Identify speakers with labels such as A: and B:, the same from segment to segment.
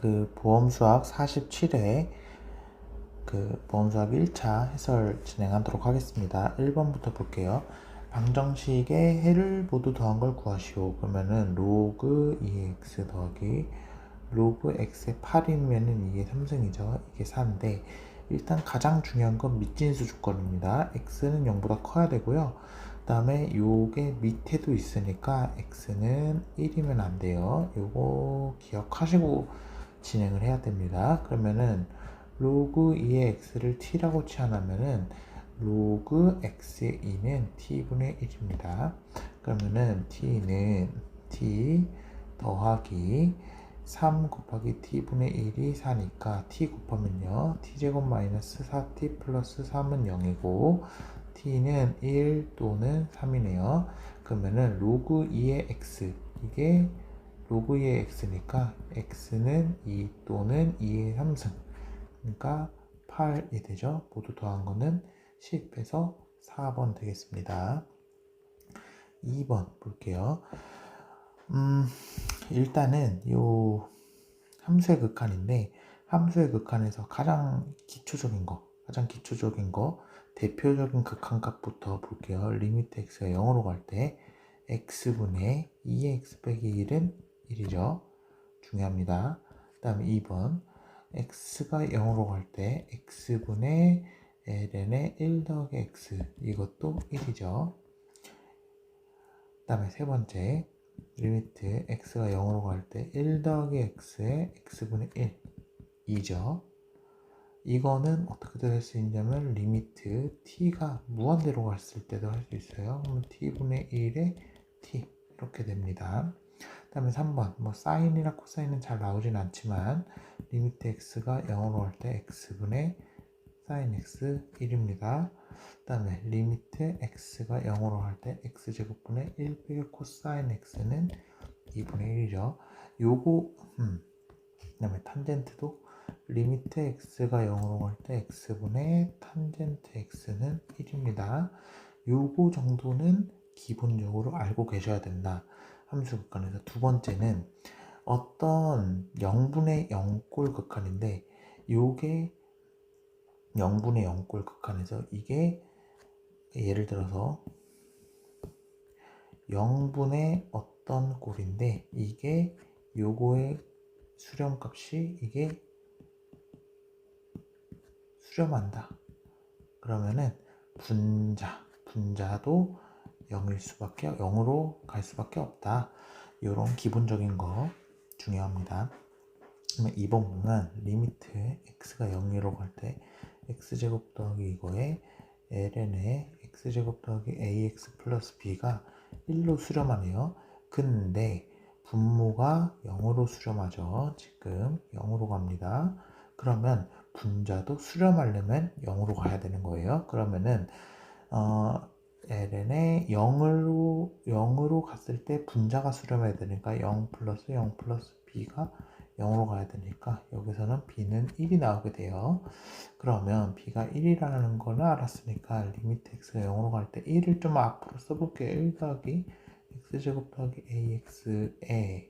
A: 그 보험수학 47회 그 보험수학 1차 해설 진행하도록 하겠습니다. 1번부터 볼게요. 방정식의 해를 모두 더한 걸 구하시오. 그러면은 로그 2x 더하기 로그 x의 8이면은 이게 3승이죠. 이게 4인데 일단 가장 중요한 건 밑진수 조건입니다. x는 0보다 커야 되고요. 그 다음에 요게 밑에도 있으니까 x는 1이면 안 돼요. 요거 기억하시고 진행을 해야 됩니다. 그러면은 로그 2의 x를 t라고 취하면은 로그 x의 2는 t분의 1입니다. 그러면은 t는 t 더하기 3 곱하기 t분의 1이 4니까 t 곱하면요 t제곱 마이너스 4t 플러스 3은 0이고 t는 1 또는 3이네요. 그러면은 로그 2의 x, 이게 로그 2의 x니까 x는 2 또는 2의 3승, 그러니까 8이 되죠. 모두 더한 거는 10에서 4번 되겠습니다. 2번 볼게요. 일단은 요 함수의 극한인데, 함수의 극한에서 가장 기초적인 거, 대표적인 극한값부터 볼게요. 리미트 x가 0으로 갈 때 x분의 2x 빼기 1은 1이죠. 중요합니다. 그 다음에 2번 x가 0으로 갈 때 x분의 ln의 1 더하기 x, 이것도 1이죠. 그 다음에 세 번째 리미트 x가 0으로 갈 때 1 더하기 x의 x분의 1, 2죠. 이거는 어떻게 될 수 있냐면 리미트 t가 무한대로 갔을 때도 할 수 있어요. 그러면 t분의 1에 t 이렇게 됩니다. 그 다음에 3번 뭐 사인이나 코사인은 잘 나오진 않지만 리미트 x가 0으로 갈 때 x분의 sin x 1입니다. 그 다음에 리미트 x가 0으로 갈 때 x제곱분의 1 빼기 코사인 x는 2분의 1이죠. 요거 그 다음에 탄젠트도 리미트 x가 0으로 갈 때 x분의 탄젠트 x는 1입니다. 요거 정도는 기본적으로 알고 계셔야 된다. 함수 극한에서 두 번째는 어떤 0분의 0꼴 극한인데, 요게 0분의 0꼴 극한에서 이게 예를 들어서 0분의 어떤 꼴인데 이게 요거의 수렴값이 이게 수렴한다. 그러면은 분자도 0으로 갈 수밖에 없다. 이런 기본적인 거 중요합니다. 그러면 2번 보면 리미트 x가 0으로 갈 때 x제곱 더하기 이거에 ln의 x제곱 더하기 ax 플러스 b가 1로 수렴하네요. 근데 분모가 0으로 수렴하죠. 지금 0으로 갑니다. 그러면 분자도 수렴하려면 0으로 가야 되는 거예요. 그러면은 ln의 0으로 갔을 때 분자가 수렴해야 되니까 0 플러스 b가 0으로 가야 되니까 여기서는 b는 1이 나오게 돼요. 그러면 b가 1이라는 거는 알았으니까 리미트 x가 0으로 갈 때 1을 좀 앞으로 써볼게요. 1 더하기 x제곱 더하기 ax에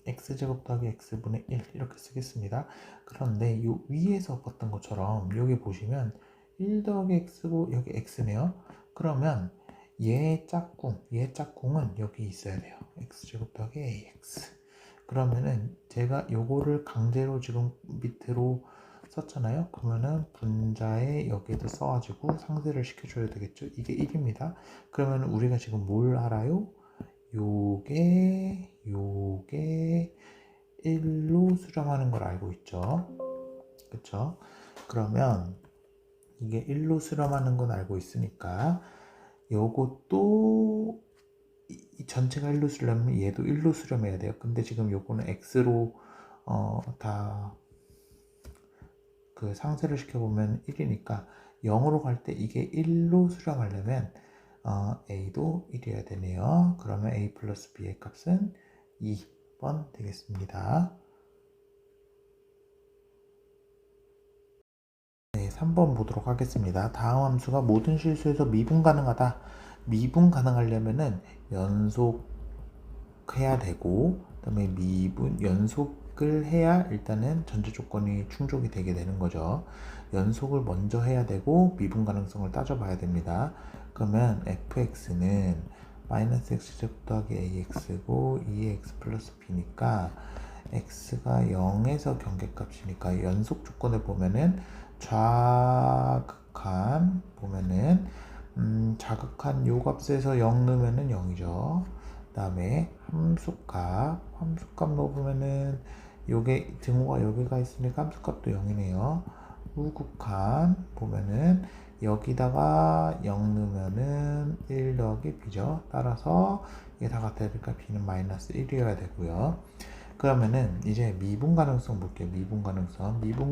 A: x제곱 더하기 x분의 1 이렇게 쓰겠습니다. 그런데 이 위에서 봤던 것처럼 여기 보시면 1 더하기 x고 여기 x네요. 그러면 얘 짝꿍은 여기 있어야 돼요. x제곱 더하기 ax. 그러면은 제가 요거를 강제로 지금 밑으로 썼잖아요. 그러면은 분자에 여기에도 써가지고 상쇄를 시켜줘야 되겠죠. 이게 1입니다. 그러면 우리가 지금 뭘 알아요? 요게 1로 수렴하는 걸 알고 있죠. 그쵸? 그러면 이게 1로 수렴하는 건 알고 있으니까 요것도 이 전체가 1로 수렴하면 얘도 1로 수렴해야 돼요. 근데 지금 요거는 x로 다 그 상쇄를 시켜보면 1이니까 0으로 갈 때 이게 1로 수렴하려면 a도 1이어야 되네요. 그러면 a 플러스 b의 값은 2번 되겠습니다. 네, 3번 보도록 하겠습니다. 다음 함수가 모든 실수에서 미분 가능하다. 미분 가능하려면은 연속해야 되고, 그다음에 미분 연속을 해야 일단은 전제 조건이 충족이 되게 되는 거죠. 연속을 먼저 해야 되고 미분 가능성을 따져봐야 됩니다. 그러면 fx는 마이너스 x제곱 더하기 ax고 2x 플러스 b니까 x가 0에서 경계값이니까 연속 조건을 보면은 좌극한 보면은 자극한 요 값에서 0 넣으면은 0이죠. 그 다음에 함수값 넣어보면은 요게 등호가 여기가 있으니까 함수값도 0이네요. 우극한 보면은 여기다가 0 넣으면은 1 더하기 b죠. 따라서 이게 다 같아야 되니까 b는 마이너스 1이어야 되고요. 그러면은 이제 미분 가능성 볼게요. 미분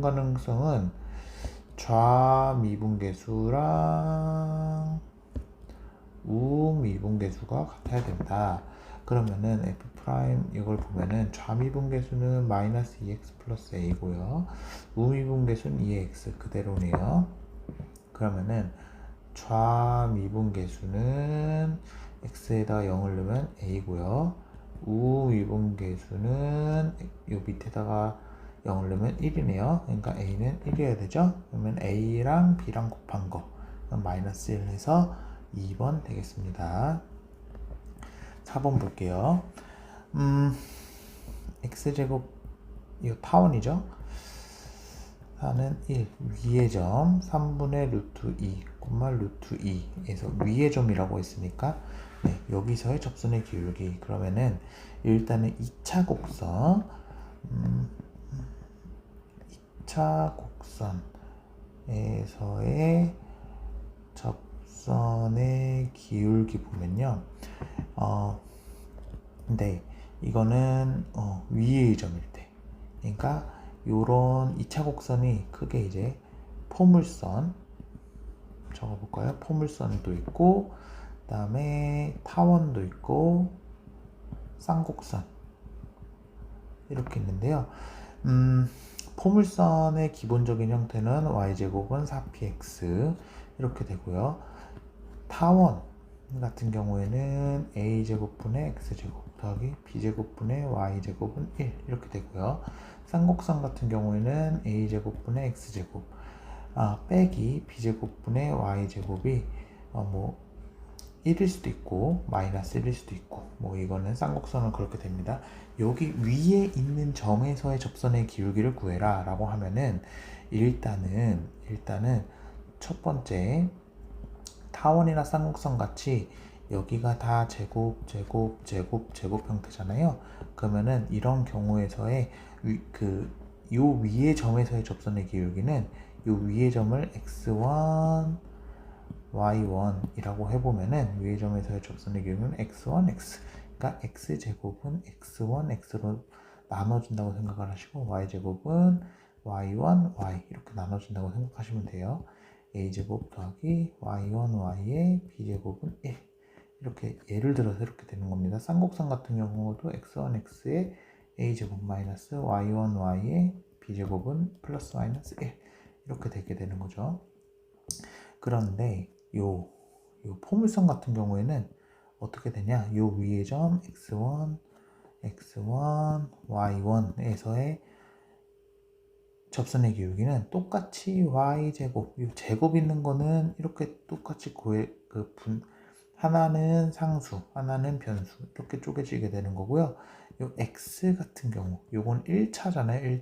A: 가능성은 좌미분계수랑 우미분계수가 같아야 된다. 그러면은 f 프라임 이걸 보면은 좌미분계수는 마이너스 2x 플러스 a고요. 우미분계수는 2x 그대로네요. 그러면은 좌미분계수는 x에다 0을 넣으면 a고요. 우미분계수는 요 밑에다가 0을 넣으면 1이네요. 그러니까 a는 1이어야 되죠. 그러면 a랑 b랑 곱한 거 마이너스 1 해서 2번 되겠습니다. 4번 볼게요. x제곱 이거 타원이죠. 4는 1 위의 점 3분의 루트 2 루트 2에서 위의 점이라고 했으니까 네, 여기서의 접선의 기울기 그러면은 일단은 2차 곡선 2차 곡선에서의 접선의 기울기 보면요. 근데 이거는 위의 점일 때 그러니까 요런 2차 곡선이 크게 이제 포물선 적어볼까요? 포물선도 있고 그 다음에 타원도 있고 쌍곡선 이렇게 있는데요. 포물선의 기본적인 형태는 y제곱은 4px 이렇게 되고요. 타원 같은 경우에는 a제곱분의 x제곱 더하기 b제곱분의 y제곱은 1 이렇게 되고요. 쌍곡선 같은 경우에는 a제곱분의 x제곱 빼기 b제곱분의 y제곱이 뭐 1일 수도 있고 마이너스 1일 수도 있고 뭐 이거는 쌍곡선은 그렇게 됩니다. 여기 위에 있는 점에서의 접선의 기울기를 구해라 라고 하면은 일단은 첫 번째 타원이나 쌍곡선 같이 여기가 다 제곱 형태잖아요. 그러면은 이런 경우에서의 요 위의 점에서의 접선의 기울기는 요 위의 점을 x1 y1 이라고 해보면은 위의 점에서의 접선의 기울기는 x1 x 그러니까 x제곱은 x1 x로 나눠준다고 생각을 하시고 y제곱은 y1 y 이렇게 나눠준다고 생각하시면 돼요. a제곱 더하기 y1 y의 b제곱은 1 이렇게 예를 들어서 이렇게 되는 겁니다. 쌍곡선 같은 경우도 x1 x의 a제곱 마이너스 y1 y의 b제곱은 플러스 마이너스 1 이렇게 되게 되는 거죠. 그런데 요 포물선 같은 경우에는 어떻게 되냐? 요 위의 점 x1 y1에서의 접선의 기울기는 똑같이 y제곱, 이 제곱 있는 거는 이렇게 똑같이 하나는 상수, 하나는 변수 이렇게 쪼개지게 되는 거고요. 요 x 같은 경우, 요건 1차잖아요.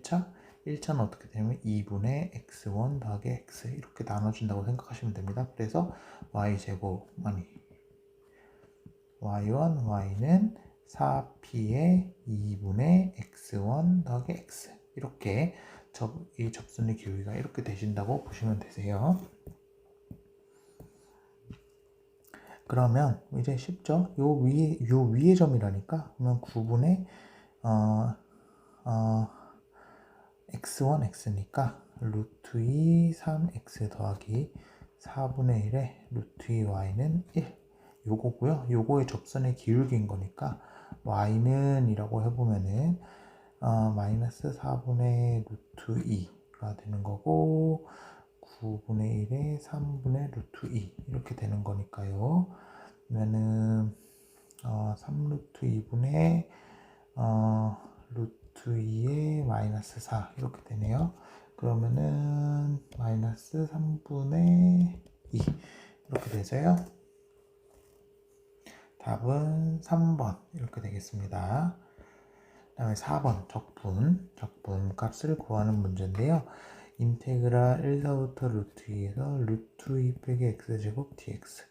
A: 1차는 어떻게 되냐면 2분의 x1 더하기 x 이렇게 나눠준다고 생각하시면 됩니다. 그래서 y제곱, y1, y는 4p의 2분의 x1 더하기 x 이렇게 이 접선의 기울기가 이렇게 되신다고 보시면 되세요. 그러면 이제 쉽죠? 요 위의 점이라니까 그러면 9분의 x1 x니까 루트 2 3x 더하기 4분의 1에 루트 2 y는 1 요거고요. 요거의 접선의 기울기인 거니까 y는 이라고 해보면은 마이너스 4분의 루트 2가 되는 거고 9분의 1에 3분의 루트 2 이렇게 되는 거니까요. 그러면은 3루트 2분의 루트 2에 마이너스 4 이렇게 되네요. 그러면은 마이너스 3분의 2 이렇게 되죠요. 답은 3번 이렇게 되겠습니다. 그 다음에 4번 적분 값을 구하는 문제인데요. 인테그랄 1서부터 루트 2에서 루트 2 빼기 x제곱 dx.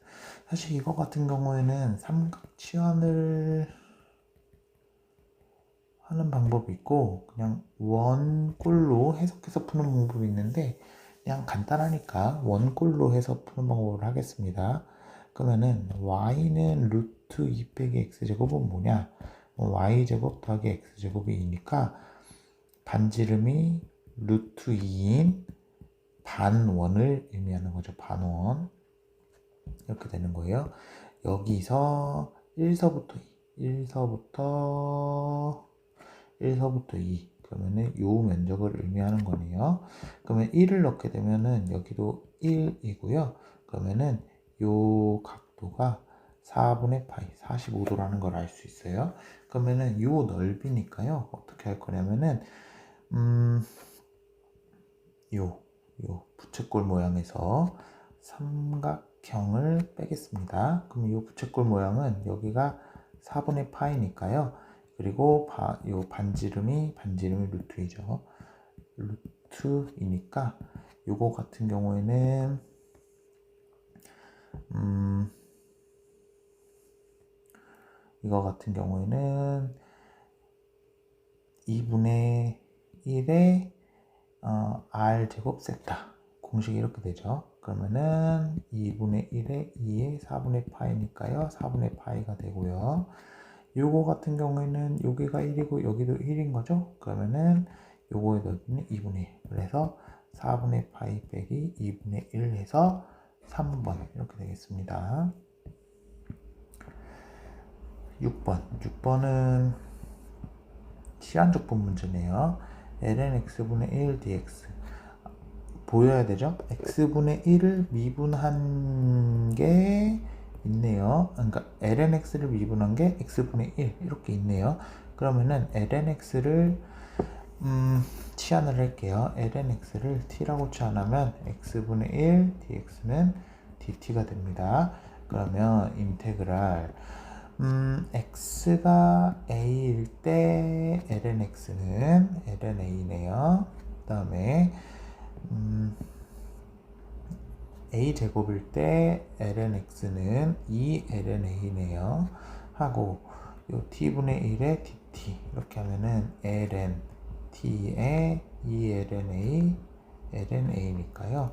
A: 사실 이거 같은 경우에는 삼각 치환을 하는 방법이 있고 그냥 원꼴로 해석해서 푸는 방법이 있는데 그냥 간단하니까 원꼴로 해서 푸는 방법을 하겠습니다. 그러면은 y는 루트 2 빼기 x제곱은 뭐냐? y제곱 더하기 x제곱이 2니까 반지름이 루트 2인 반원을 의미하는 거죠. 반원. 이렇게 되는 거예요. 여기서 1서부터 2 그러면은 요 면적을 의미하는 거네요. 그러면 1을 넣게 되면은 여기도 1이고요. 그러면은 요 각도가 4분의 파이 45도라는 걸 알 수 있어요. 그러면은 요 넓이니까요. 어떻게 할 거냐면은 요 부채꼴 모양에서 삼각형을 빼겠습니다. 그럼 요 부채꼴 모양은 여기가 4분의 파이니까요. 그리고 요 반지름이 루트 2죠. 루트 2니까 요거 같은 경우에는 이거 같은 경우에는 2분의 1에 r제곱 세타 공식이 이렇게 되죠. 그러면은 2분의 1에 2에 4분의 파이니까요. 4분의 파이가 되고요. 요거 같은 경우에는 여기가 1이고 여기도 1인 거죠. 그러면은 요거의 넓이는 2분의 1. 그래서 4분의 파이 빼기 2분의 1 해서 3번 이렇게 되겠습니다. 6번은 시한적분 문제네요. ln x분의 1 dx 보여야 되죠? x분의 1을 미분한 게 있네요. 그러니까 ln x를 미분한 게 x분의 1 이렇게 있네요. 그러면은 ln x를 치환을 할게요. ln x를 t라고 치환하면 x분의 1 dx는 dt가 됩니다. 그러면 인테그랄 x가 a일 때 ln x는 ln a네요. 그 다음에 a제곱일 때 ln x는 2ln a네요. 하고 요 t분의 1에 dt 이렇게 하면은 ln t에 2ln a ln a니까요.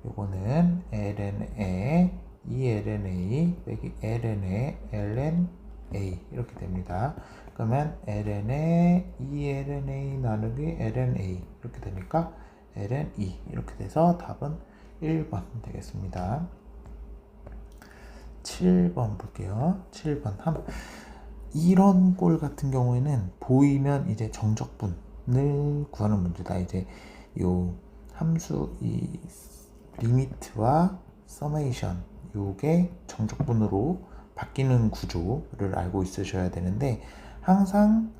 A: 요거는 ln a 2ln a 빼기 ln a ln a 이렇게 됩니다. 그러면 ln에 2ln a 나누기 ln a 이렇게 되니까 ln 2 이렇게 돼서 답은 1번 되겠습니다. 7번 볼게요. 7번 이런 꼴 같은 경우에는 보이면 이제 정적분을 구하는 문제다. 이제 요 함수 이 리미트와 서메이션 요게 정적분으로 바뀌는 구조를 알고 있으셔야 되는데 항상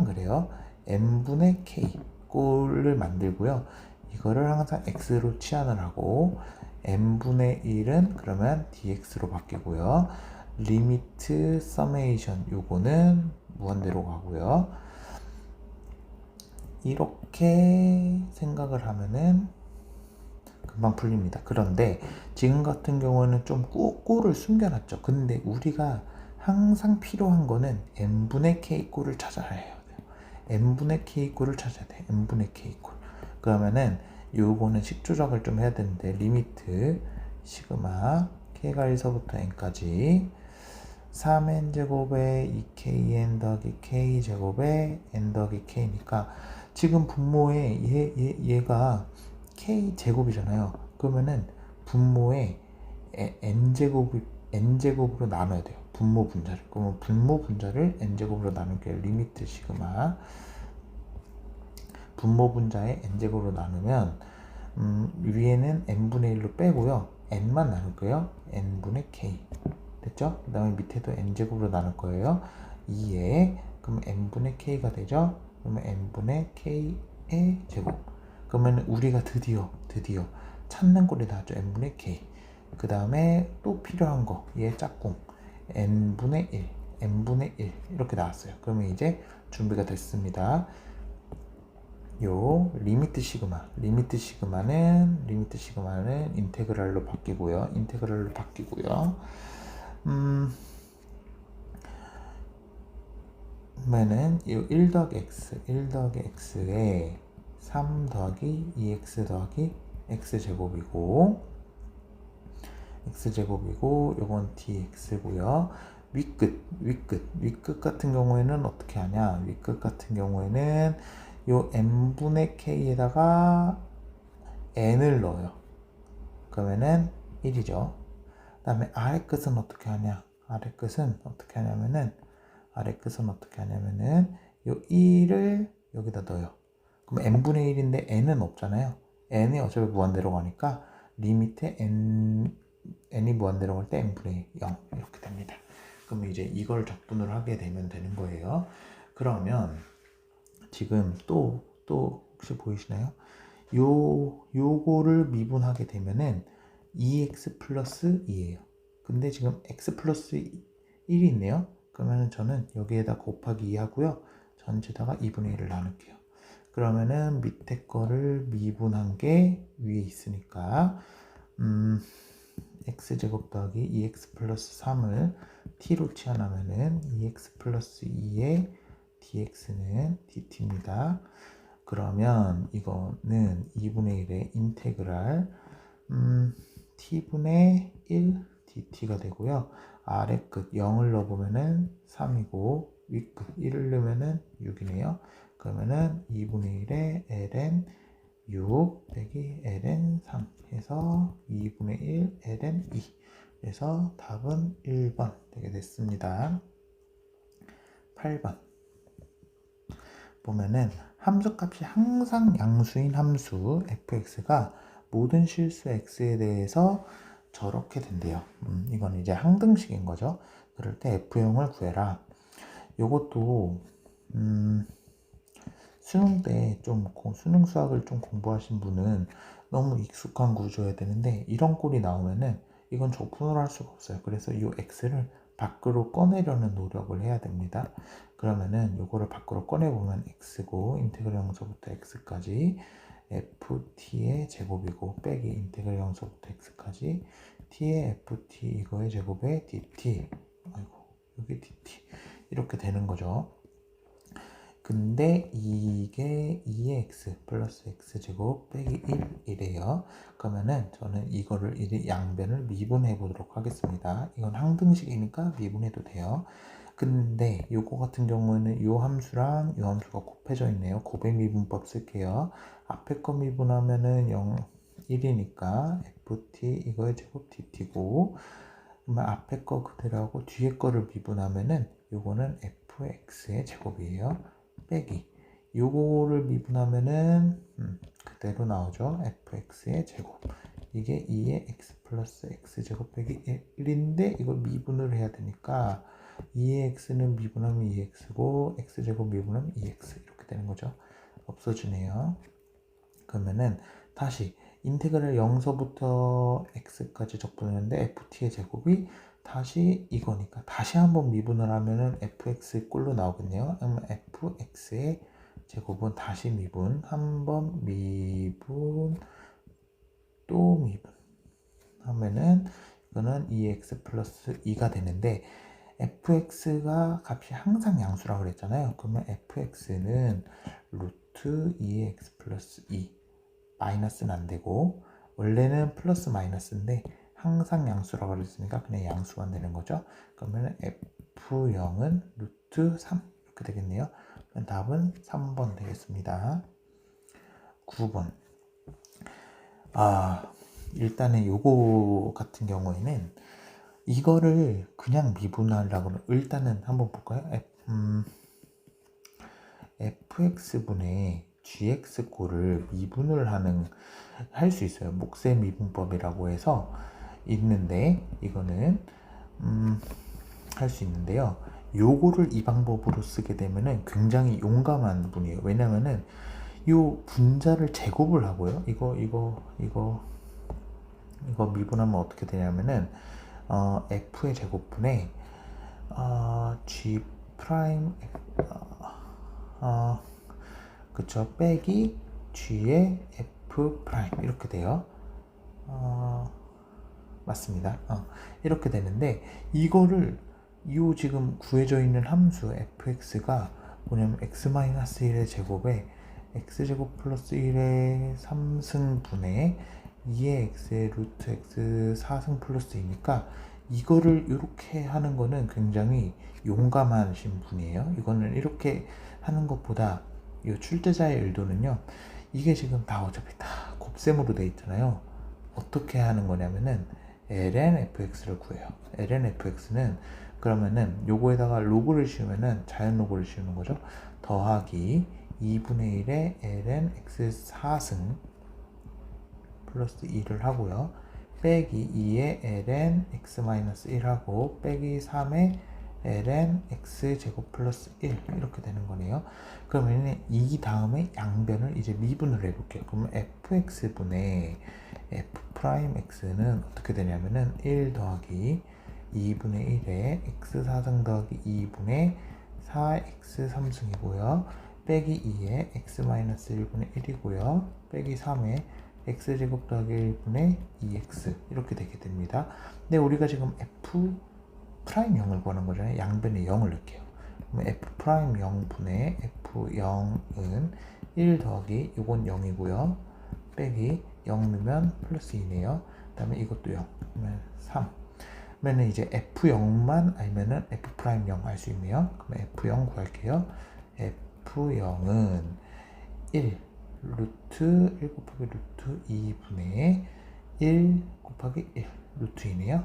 A: 그래요. n분의 k 꼴을 만들고요. 이거를 항상 x로 치환을 하고 n분의 1은 그러면 dx로 바뀌고요. 리미트 서메이션 요거는 무한대로 가고요. 이렇게 생각을 하면은 금방 풀립니다. 그런데 지금 같은 경우는 좀 꼴을 숨겨놨죠. 근데 우리가 항상 필요한 거는 n분의 k 꼴을 찾아야 해요. n분의 k 꼴을 찾아야 돼. n분의 k 꼴. 그러면은 요거는 식조작을 좀 해야 되는데 리미트 시그마 k가 1서부터 n까지 3n제곱에 2kn 더하기 k제곱에 n 더하기 k니까 지금 분모에 얘가 k제곱이잖아요. 그러면은 분모에 n제곱으로 나눠야 돼요. 분모 분자를. 그러면 분모 분자를 n제곱으로 나눌게요. 리미트 시그마 분모 분자에 n제곱으로 나누면 위에는 n분의 1로 빼고요. n만 나눌 거예요. n분의 k 됐죠? 그 다음에 밑에도 n제곱으로 나눌 거예요. 2에 그러면 n분의 k가 되죠. 그러면 n분의 k의 제곱. 그러면 우리가 드디어 찾는 꼴이 나왔죠. n분의 k. 그 다음에 또 필요한 거, 얘 짝꿍 n분의 1 이렇게 나왔어요. 그러면 이제 준비가 됐습니다. 요 리미트 시그마는 인테그랄로 바뀌고요. 그러면은 이 1 더하기 x에 3 더하기 2x 더하기 x제곱이고 요건 dx고요. 윗끝 같은 경우에는 어떻게 하냐? 윗끝 같은 경우에는 요 n분의 k에다가 n을 넣어요. 그러면은 1이죠. 그 다음에 아래끝은 어떻게 하냐? 아래끝은 어떻게 하냐면은 요 1을 여기다 넣어요. 그럼 n분의 1인데 n은 없잖아요. n이 어차피 무한대로 가니까 리미트에 n이 무한대로 갈 때 n분의 0 이렇게 됩니다. 그러면 이제 이걸 적분을 하게 되면 되는 거예요. 그러면 지금 또 혹시 보이시나요? 요거를 미분하게 되면은 2x 플러스 2예요. 근데 지금 x 플러스 1이 있네요. 그러면은 저는 여기에다 곱하기 2 하고요. 전체다가 2분의 1을 나눌게요. 그러면은 밑에 거를 미분한 게 위에 있으니까 x제곱 더하기 2x 플러스 3을 t로 치환하면은 2x 플러스 2의 dx는 dt입니다. 그러면 이거는 2분의 1의 인테그랄 t분의 1 dt가 되고요. 아래 끝 0을 넣어보면은 3이고 윗끝 1을 넣으면은 6이네요. 그러면은 2분의 1의 ln 6 빼기 ln 3 해서 2분의 1 ln 2 그래서 답은 1번 되게 됐습니다. 8번 보면은 함수값이 항상 양수인 함수 fx가 모든 실수 x에 대해서 저렇게 된대요. 이건 이제 항등식인 거죠. 그럴 때 f용을 구해라. 요것도 수능 때 수능 수학을 좀 공부하신 분은 너무 익숙한 구조여야 되는데 이런 꼴이 나오면은 이건 적분을 할 수가 없어요. 그래서 이 x를 밖으로 꺼내려는 노력을 해야 됩니다. 그러면은 요거를 밖으로 꺼내보면 x고 인테그랄 0서부터 x까지 ft의 제곱이고 빼기 인테그랄 0서부터 x까지 t의 ft 이거의 제곱에 dt 여기 dt 이렇게 되는 거죠. 근데 이게 2x 플러스 x제곱 빼기 1이래요. 그러면은 저는 이거를 양변을 미분해 보도록 하겠습니다. 이건 항등식이니까 미분해도 돼요. 근데 요거 같은 경우에는 요 함수랑 요 함수가 곱해져 있네요. 곱의 미분법 쓸게요. 앞에 거 미분하면은 1이니까 ft 이거의 제곱 dt고 그러면 앞에 거 그대로 하고 뒤에 거를 미분하면은 요거는 fx의 제곱이에요. 빼기 요거를 미분하면은 그대로 나오죠. fx의 제곱 이게 2의 x 플러스 x제곱 빼기 1인데 이걸 미분을 해야 되니까 2의 x는 미분하면 2x고 x제곱 미분하면 2x 이렇게 되는 거죠. 없어지네요. 그러면은 다시 인테그랄 0서부터 x까지 적분했는데 ft의 제곱이 다시 이거니까 다시 한번 미분을 하면은 fx 꼴로 나오겠네요. 그러면 fx의 제곱은 다시 미분, 한번 미분, 또 미분 하면은 이거는 2x 플러스 2가 되는데 fx가 값이 항상 양수라고 그랬잖아요. 그러면 fx는 루트 2x 플러스 2 마이너스는 안 되고 원래는 플러스 마이너스인데 항상 양수라고 그랬으니까 그냥 양수만 되는 거죠. 그러면 f0은 루트 3 이렇게 되겠네요. 그럼 답은 3번 되겠습니다. 9번 일단은 요거 같은 경우에는 이거를 그냥 미분하려고 일단은 한번 볼까요? fx분의 gx꼴을 미분을 할 수 있어요. 목세 미분법이라고 해서 있는데 이거는 할 수 있는데요. 요거를 이 방법으로 쓰게 되면은 굉장히 용감한 분이에요. 왜냐면은 요 분자를 제곱을 하고요. 이거 미분하면 어떻게 되냐면은 f의 제곱분에 g 프라임 그쵸, 빼기 g의 f 프라임 이렇게 돼요. 맞습니다. 이렇게 되는데 이거를 이 지금 구해져 있는 함수 fx가 뭐냐면 x-1의 제곱에 x제곱 플러스 1의 3승분의 2의 x의 루트 x 4승 플러스 2니까 이거를 이렇게 하는 거는 굉장히 용감하신 분이에요. 이거는 이렇게 하는 것보다 이 출제자의 의도는요, 이게 지금 다 어차피 다 곱셈으로 돼 있잖아요. 어떻게 하는 거냐면은 ln fx를 구해요. ln fx는 그러면은 요거에다가 로그를 씌우면은 자연 로그를 씌우는 거죠. 더하기 2분의 1의 ln x 4승 플러스 2를 하고요. 빼기 2의 ln x-1 하고 빼기 3의 ln x제곱 플러스 1 이렇게 되는 거네요. 그러면 이 다음에 양변을 이제 미분을 해볼게요. 그러면 fx분의 f'x는 어떻게 되냐면은 1 더하기 2분의 1에 x4승 더하기 2분의 4x 3승이고요. 빼기 2에 x-1분의 1이고요. 빼기 3에 x제곱 더하기 1분의 2x 이렇게 되게 됩니다. 근데 우리가 지금 f 프라임 0을 구하는 거잖아요. 양변에 0을 넣을게요. 그럼 f 프라임 0분의 f0은 1 더하기 이건 0이고요. 빼기 0 넣으면 플러스 2네요. 그 다음에 이것도 0 그러면 3. 그러면 이제 f0만 알면은 f 프라임 0 알 수 있네요. 그럼 f0 구할게요. f0은 1 루트 1 곱하기 루트 2분의 1 곱하기 1 루트 2네요.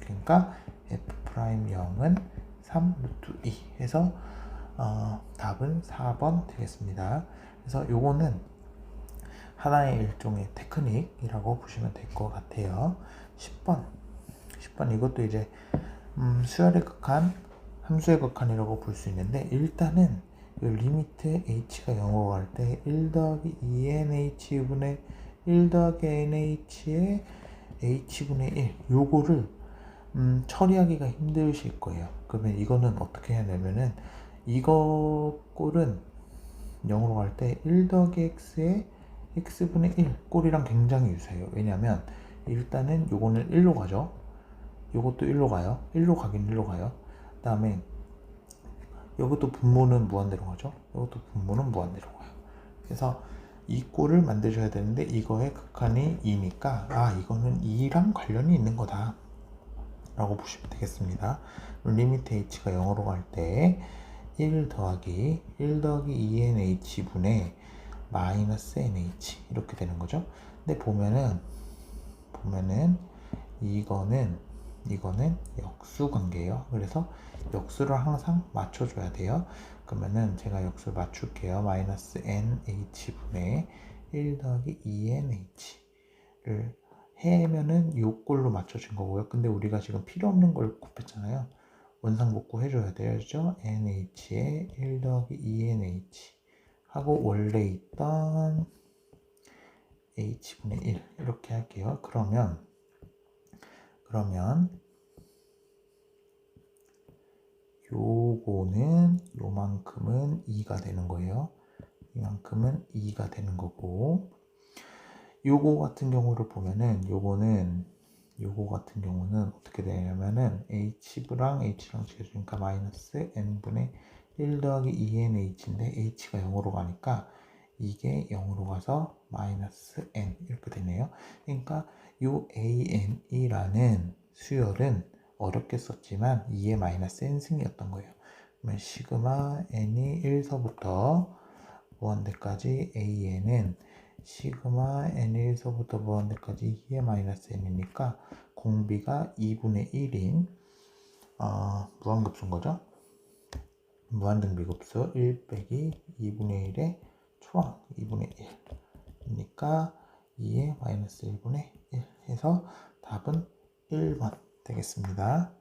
A: 그러니까 f 프라임 0은 3 루트 2 해서 답은 4번 되겠습니다. 그래서 요거는 하나의 일종의 테크닉이라고 보시면 될 것 같아요. 10번 이것도 이제 수열의 극한, 함수의 극한이라고 볼 수 있는데, 일단은 이 리미트 h가 0으로 갈 때 1 더하기 2nh분의 1 더하기 nh의 h분의 1 요거를 처리하기가 힘드실 거예요. 그러면 이거는 어떻게 해야 되냐면은 이거 꼴은 0으로 갈 때 1 더하기 x의 x분의 1 꼴이랑 굉장히 유사해요. 왜냐면 일단은 요거는 1로 가죠. 요것도 1로 가요. 1로 가긴 1로 가요. 그 다음에 이것도 분모는 무한대로 가죠. 이것도 분모는 무한대로 가요. 그래서 이 꼴을 만드셔야 되는데 이거의 극한이 2니까 이거는 2랑 관련이 있는 거다 라고 보시면 되겠습니다. 리미트 h가 0으로 갈 때 1 더하기 2nh분의 마이너스 nh 이렇게 되는 거죠. 근데 보면은 이거는 역수 관계예요. 그래서 역수를 항상 맞춰줘야 돼요. 그러면은 제가 역수를 맞출게요. 마이너스 nh분의 1 더하기 2nh를 해면은 요 꼴로 맞춰진 거고요. 근데 우리가 지금 필요 없는 걸 곱했잖아요. 원상복구 해줘야 되죠. nh에 1 더하기 2nh 하고 원래 있던 h분의 1 이렇게 할게요. 그러면 요거는 요만큼은 2가 되는 거예요. 이만큼은 2가 되는 거고, 요거 같은 경우를 보면은 요거 같은 경우는 어떻게 되냐면은 h랑 지켜주니까 마이너스 n분의 1 더하기 2nh인데 h가 0으로 가니까 이게 0으로 가서 마이너스 n 이렇게 되네요. 그러니까 요 an이라는 수열은 어렵게 썼지만 2의 마이너스 n승이었던 거예요. 그러면 시그마 n이 1서부터 무한대까지 an은 시그마 n1서부터 무한대까지 2의 마이너스 n이니까 공비가 2분의 1인 무한급수인 거죠. 무한등비급수 1 빼기 2분의 1의 초항 2분의 1이니까 2의 마이너스 1분의 1 해서 답은 1번 되겠습니다.